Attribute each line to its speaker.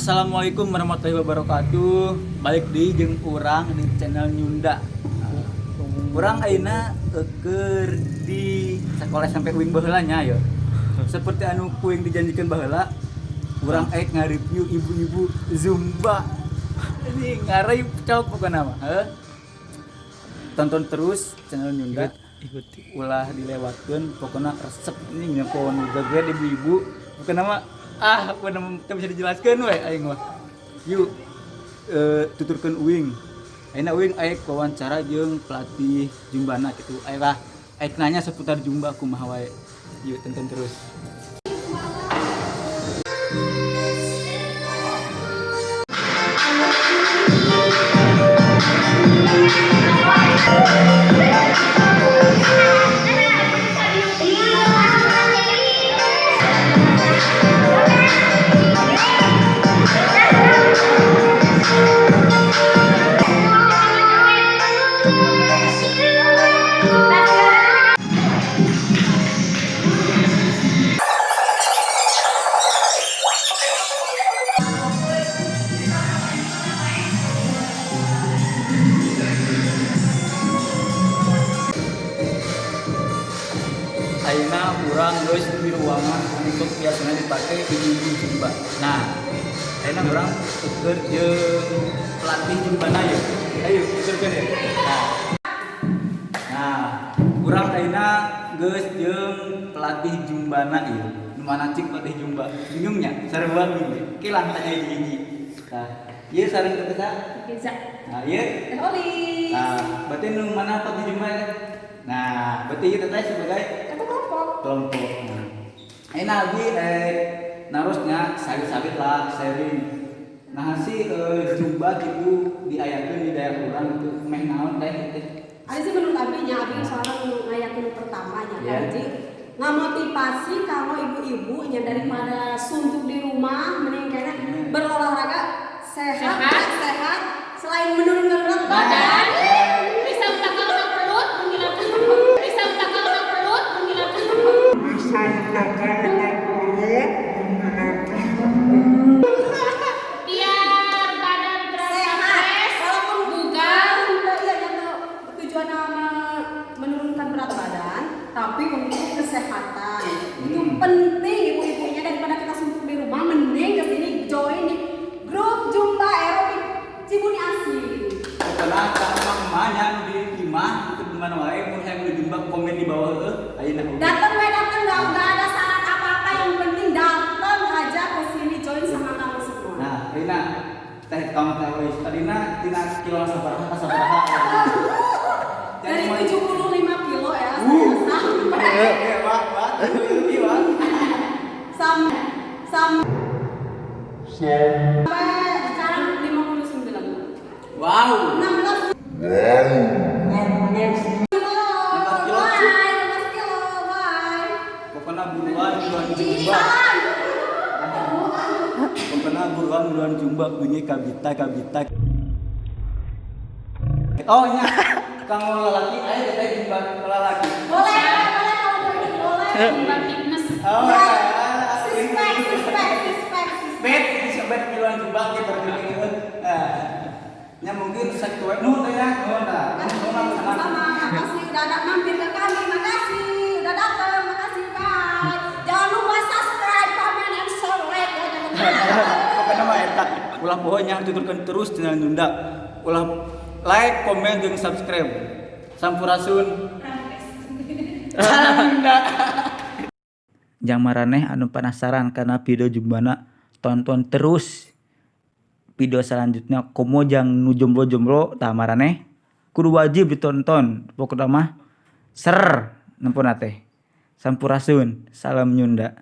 Speaker 1: Assalamualaikum warahmatullahi wabarakatuh. Balik di jeung urang di channel Nyunda. Urang ayeuna keur di sekolah sampai uing baheula nya ya. Seperti anu kuing dijanjikan baheula, urang aek nge-review ibu-ibu Zumba. Ini ngarep cok pokona mah, tonton terus channel Nyunda.
Speaker 2: Ikuti.
Speaker 1: Ulah dilewatkeun pokona resep ini nyepon gaget ibu-ibu. Pokona mah pernah bisa dijelaskan we aing mah. Yuk tuturkeun uing. Ayeuna uing aek wawancara jeung pelatih Jumbana kitu. Aek nanya seputar Jumba kumaha wae. Yuk tonton terus. Ayeuna urang geus di ruangan untuk biasanya dipakai ibu-ibu Jumba. Nah, ayeuna urang keur jeung pelatih Jumbana yeuh. Ayo tuturkeun ya. Nah, urang ayeuna geus jeung pelatih Jumbana ieu. Nu mana cik pelatih Jumba? Bingung nya? Sarua bingung. Kilang tanya hiji-hiji. Nah, ieu sareng teh
Speaker 3: Bisa.
Speaker 1: Nah, ieu
Speaker 3: Oli.
Speaker 1: Nah, berarti nu mana pelatih Jumba ya? Nah, berarti kita teh sebagai kelompok. Ayeuna abi narosnya sawit-sawit lah sharing. Nah si Jumba gitu diayakeun di daerah urang itu meh naon teh teh.
Speaker 3: Ada sih menurut abinya, abi seorang ngayakin pertamanya
Speaker 1: Yeah.
Speaker 3: kan sih. Ngamotivasi kalau ibu-ibu nya daripada suntuk di rumah mending kayaknya berolahraga sehat. Selain menurunkan berat badan, bisa menangkal perut, menghilangkan perut. Biar badan terasa fresh, walaupun bugar, tujuan menurunkan berat badan, tapi untuk kesehatan itu penting ibu-ibunya daripada kita suntuk di rumah, mending kesini join di grup Jumba Aerobik Cibuni Asih.
Speaker 1: Pokona kalau mamanya di imah itu di mana wae mun hayang di Jumba komen di bawah ayeuna.
Speaker 3: Datang nggak ada syarat apa-apa, yang penting datang aja ke sini join sama kamu semua.
Speaker 1: Nah, ayeuna teh kamu teh wis tadina tina kilo sabaraha ka sabaraha.
Speaker 3: Dari 75 kilo ya sampai sekarang 59.
Speaker 1: Wow.
Speaker 3: 16 kilo, bye.
Speaker 1: Pokona buruan Jumba. Pokona buruan Jumba bunyi kabita. Oh nya, kang lalaki aya teh Jumba lalaki.
Speaker 3: Boleh kalau pergi boleh.
Speaker 2: Jumba fitness.
Speaker 1: Oh
Speaker 3: Ya,
Speaker 1: ya.
Speaker 3: Sispek.
Speaker 1: Bet disebut kiloan Jumba kita gitu. Nya mungkin satu nu teh ya.
Speaker 3: Sama, makasih udah mampir ke kami, makasih udah datang, makasih bye. Jangan lupa subscribe, comment, and share ya, jangan lupa.
Speaker 1: Pokona mah eta ulah pohonya tuturkeun terus channel Nyunda. Ulah like, komen, jeung subscribe. Sampurasun. Nyunda. Jang maraneh anu penasaran karena video Jumbana, tonton terus video selanjutnya. Komo jang nu jomblo tah maraneh kudu wajib ditonton. Pokona mah ser nempuna teh. Sampurasun. Salam Nyunda.